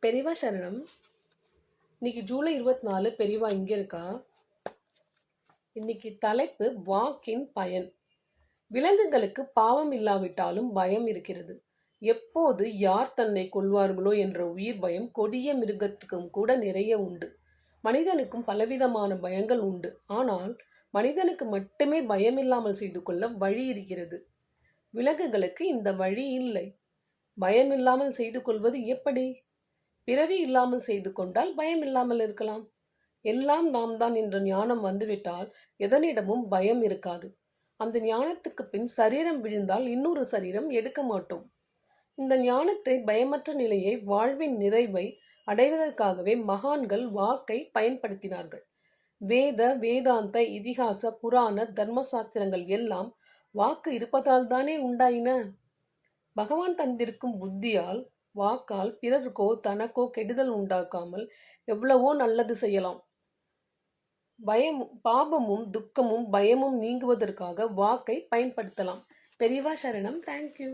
பெரியவா சரணம். இன்னைக்கு ஜூலை 24. பெரியவா இங்கே இருக்கா. இன்னைக்கு தலைப்பு வாக்கின் பயன். விலங்குகளுக்கு பாவம் இல்லாவிட்டாலும் பயம் இருக்கிறது. எப்போது யார் தன்னை கொல்வார்களோ என்ற உயிர் பயம் கொடிய மிருகத்துக்கும் கூட நிறைய உண்டு. மனிதனுக்கும் பலவிதமான பயங்கள் உண்டு. ஆனால் மனிதனுக்கு மட்டுமே பயமில்லாமல் செய்து கொள்ள வழி இருக்கிறது. விலங்குகளுக்கு இந்த வழி இல்லை. பயமில்லாமல் செய்து கொள்வது எப்படி? பிறவி இல்லாமல் செய்து கொண்டால் பயம் இல்லாமல் இருக்கலாம். எல்லாம் நாம் தான் என்ற ஞானம் வந்துவிட்டால் எதனிடமும் பயம் இருக்காது. அந்த ஞானத்துக்கு பின் சரீரம் விழுந்தால் இன்னொரு சரீரம் எடுக்க மாட்டோம். இந்த ஞானத்தை, பயமற்ற நிலையை, வாழ்வின் நிறைவை அடைவதற்காகவே மகான்கள் வாக்கை பயன்படுத்தினார்கள். வேத, வேதாந்த, இதிகாச, புராண, தர்மசாஸ்திரங்கள் எல்லாம் வாக்கு இருப்பதால் தானே உண்டாயின. பகவான் தந்திருக்கும் புத்தியால், வாக்கால் பிறருக்கோ தனக்கோ கெடுதல் உண்டாக்காமல் எவ்வளவோ நல்லது செய்யலாம். பாபமும் துக்கமும் பயமும் நீங்குவதற்காக வாக்கை பயன்படுத்தலாம். பெரியவா சரணம். தேங்க்யூ.